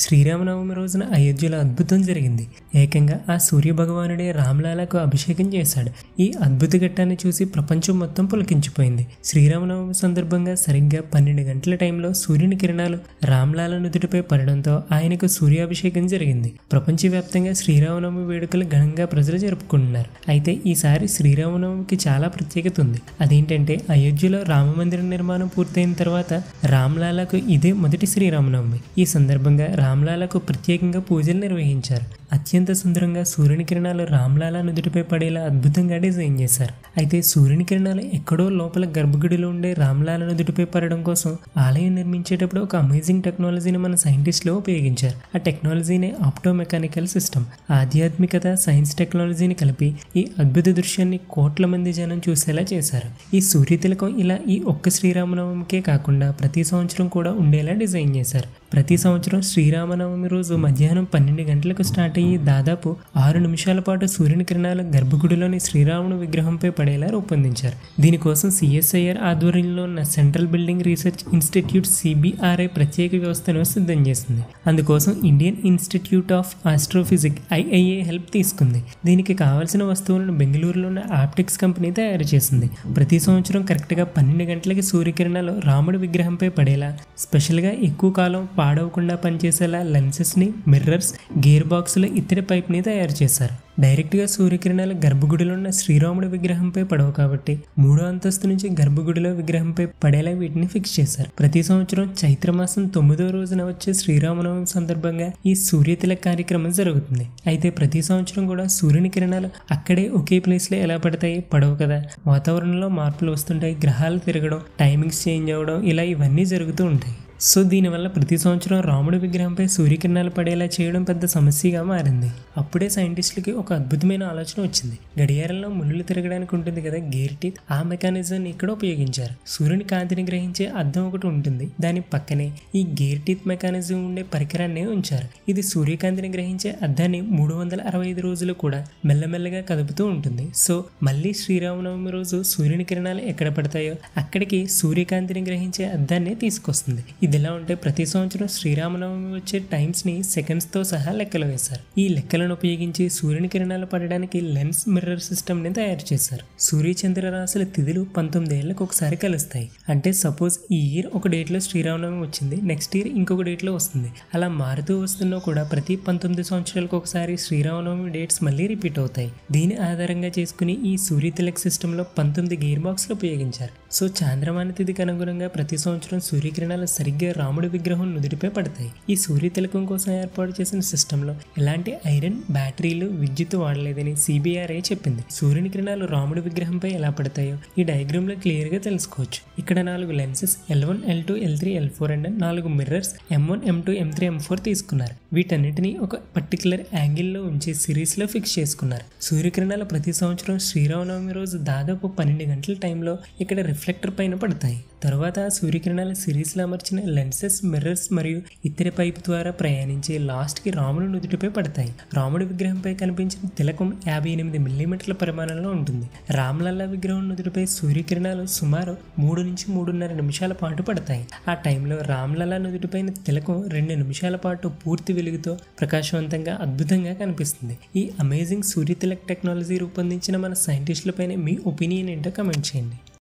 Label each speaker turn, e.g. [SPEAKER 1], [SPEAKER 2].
[SPEAKER 1] శ్రీరామనవమి రోజున అయోధ్యలో అద్భుతం జరిగింది. ఏకంగా ఆ సూర్య భగవానుడే రామ్లాలకు అభిషేకం చేశాడు. ఈ అద్భుత ఘట్టాన్ని చూసి ప్రపంచం మొత్తం పులకించిపోయింది. శ్రీరామనవమి సందర్భంగా సరిగ్గా 12 గంటల టైంలో సూర్యుని కిరణాలు రామ్లాల నుదుటిపై పడడంతో ఆయనకు సూర్యాభిషేకం జరిగింది. ప్రపంచవ్యాప్తంగా శ్రీరామనవమి వేడుకలు ఘనంగా ప్రజలు జరుపుకుంటున్నారు. అయితే ఈసారి శ్రీరామనవమికి చాలా ప్రత్యేకత ఉంది. అదేంటంటే అయోధ్యలో రామమందిర నిర్మాణం పూర్తయిన తర్వాత రామ్లాలకు ఇదే మొదటి శ్రీరామనవమి. ఈ సందర్భంగా రామ్లాలకు ప్రత్యేకంగా పూజలు నిర్వహించారు. అత్యంత సుందరంగా సూర్యుని కిరణాలు రామ్లాల నుదుటిపై పడేలా అద్భుతంగా డిజైన్ చేశారు. అయితే సూర్యుని కిరణాలు ఎక్కడో లోపల గర్భగుడిలో ఉండే రామ్లాల నుదుటిపై పడడం కోసం ఆలయం నిర్మించేటప్పుడు ఒక అమేజింగ్ టెక్నాలజీని మన సైంటిస్టులు ఉపయోగించారు. ఆ టెక్నాలజీనే ఆప్టోమెకానికల్ సిస్టమ్. ఆధ్యాత్మికత, సైన్స్ టెక్నాలజీని కలిపి ఈ అద్భుత దృశ్యాన్ని కోట్ల మంది జనం చూసేలా చేశారు. ఈ సూర్య తిలకం ఇలా ఈ ఒక్క శ్రీరామనవమికే కాకుండా ప్రతి సంవత్సరం కూడా ఉండేలా డిజైన్ చేశారు. ప్రతి సంవత్సరం శ్రీరామనవమి రోజు మధ్యాహ్నం 12 గంటలకు స్టార్ట్ అయ్యి దాదాపు 6 నిమిషాల పాటు సూర్యుని కిరణాలు గర్భగుడిలోని శ్రీరాముని విగ్రహంపై పడేలా రూపొందించారు. దీనికోసం CSIR ఆధ్వర్యంలో ఉన్న central building research institute CBRI ప్రత్యేక వ్యవస్థను సిద్ధం చేసింది. అందుకోసం Indian institute of astrophysics IIA help తీసుకుంది. దీనికి కావాల్సిన వస్తువులను బెంగళూరులో ఉన్న ఆప్టిక్స్ కంపెనీ తయారు చేసింది. ప్రతి సంవత్సరం కరెక్ట్గా 12 గంటలకి సూర్యకిరణాలు రాముడి విగ్రహంపై పడేలా స్పెషల్గా ఎక్కువ కాలం పాడవకుండా పనిచేసేలా లెన్సెస్ని, మిర్రర్స్, గేర్ బాక్సులు, ఇతర పైప్ని తయారు చేశారు. డైరెక్ట్గా సూర్యకిరణాలు గర్భగుడిలో ఉన్న శ్రీరాముడి విగ్రహంపై పడవు కాబట్టి 3వ అంతస్తు నుంచి గర్భగుడిలో విగ్రహంపై పడేలా వీటిని ఫిక్స్ చేశారు. ప్రతి సంవత్సరం చైత్రమాసం 9వ రోజున వచ్చే శ్రీరామనవమి సందర్భంగా ఈ సూర్యతిలక్ కార్యక్రమం జరుగుతుంది. అయితే ప్రతి సంవత్సరం కూడా సూర్యుని కిరణాలు అక్కడే ఒకే ప్లేస్లో ఎలా పడతాయి? పడవు కదా. వాతావరణంలో మార్పులు వస్తుంటాయి, గ్రహాలు తిరగడం, టైమింగ్స్ చేంజ్ అవ్వడం, ఇలా ఇవన్నీ జరుగుతూ ఉంటాయి. సో దీనివల్ల ప్రతి సంవత్సరం రాముడి విగ్రహంపై సూర్యకిరణాలు పడేలా చేయడం పెద్ద సమస్యగా మారింది. అప్పుడే సైంటిస్టులకి ఒక అద్భుతమైన ఆలోచన వచ్చింది. గడియారంలో ముళ్ళు తిరగడానికి ఉంటుంది కదా గేర్ టీత్, ఆ మెకానిజంని ఇక్కడ ఉపయోగించారు. సూర్యుని కాంతిని గ్రహించే అద్దం ఒకటి ఉంటుంది. దాని పక్కనే ఈ గేర్ టీత్ మెకానిజం ఉండే పరికరాన్ని ఉంచారు. ఇది సూర్యకాంతిని గ్రహించే అద్దాన్ని 365 రోజులు కూడా మెల్లమెల్లగా కదుపుతూ ఉంటుంది. సో మళ్ళీ శ్రీరామనవమి రోజు సూర్యుని కిరణాలు ఎక్కడ పడతాయో అక్కడికి సూర్యకాంతిని గ్రహించే అద్దాన్ని తీసుకొస్తుంది. ఇదిలా ఉంటే ప్రతి సంవత్సరం శ్రీరామనవమి వచ్చే టైమ్స్ని సెకండ్స్తో సహా లెక్కలు వేశారు. ఈ లెక్కలను ఉపయోగించి సూర్యుని కిరణాలు పడడానికి లెన్స్, మిర్రర్ సిస్టమ్ని తయారు చేశారు. సూర్యచంద్ర రాశుల తిథులు 19 ఏళ్లకు ఒకసారి కలుస్తాయి. అంటే సపోజ్ ఈ ఇయర్ ఒక డేట్లో శ్రీరామనవమి వచ్చింది, నెక్స్ట్ ఇయర్ ఇంకొక డేట్లో వస్తుంది. అలా మారుతూ వస్తున్నా కూడా ప్రతి 19 సంవత్సరాలకు ఒకసారి శ్రీరామనవమి డేట్స్ మళ్ళీ రిపీట్ అవుతాయి. దీని ఆధారంగా చేసుకుని ఈ సూర్య తిలక్ సిస్టంలో 19 గేర్ బాక్స్లు ఉపయోగించారు. సో చాంద్రమాన తిథికి అనుగుణంగా ప్రతి సంవత్సరం సూర్యకిరణాలు సరిగ్గా రాముడి విగ్రహం నుదుటిపై పడతాయి. ఈ సూర్య తిలకం కోసం ఏర్పాటు చేసిన సిస్టంలో ఎలాంటి ఐరన్, బ్యాటరీలు, విద్యుత్ వాడలేదని CBRI చెప్పింది. సూర్యుని కిరణాలు రాముడి విగ్రహంపై ఎలా పడతాయో ఈ డయాగ్రామ్ లో క్లియర్ గా తెలుసుకోవచ్చు. ఇక్కడ 4 lenses L1, L2, L3, L4 and 4 mirrors M1, M2, M3, M4 తీసుకున్నారు. వీటన్నిటిని ఒక పర్టికులర్ యాంగిల్లో ఉంచి సిరీస్ లో ఫిక్స్ చేసుకున్నారు. సూర్యకిరణాలు ప్రతి సంవత్సరం శ్రీరామనవమి రోజు దాదాపు 12 గంటల టైంలో ఇక్కడ రిఫ్లెక్టర్ పైన పడతాయి. తర్వాత సూర్యకిరణాలు సిరీస్ లో అమర్చిన లెన్సెస్, మిర్రర్స్ మరియు ఇతర పైపు ద్వారా ప్రయాణించి లాస్ట్ కి రాముడి నుదుటిపై పడతాయి. రాముడి విగ్రహంపై కనిపించిన తిలకం 58 మిల్లీమీటర్ల పరిమాణంలో ఉంటుంది. రామ్లల్లా విగ్రహం నుదుటిపై సూర్యకిరణాలు సుమారు 3 నుంచి 3.5 నిమిషాల పాటు పడతాయి. ఆ టైంలో రామ్లల్లా నుదుటిపైన తిలకం 2 నిమిషాల పాటు పూర్తి వెలుగుతో ప్రకాశవంతంగా అద్భుతంగా కనిపిస్తుంది. ఈ అమేజింగ్ సూర్య తిలక్ టెక్నాలజీ రూపొందించిన మన సైంటిస్టులపైన మీ ఒపీనియన్ ఏంటో కమెంట్ చేయండి.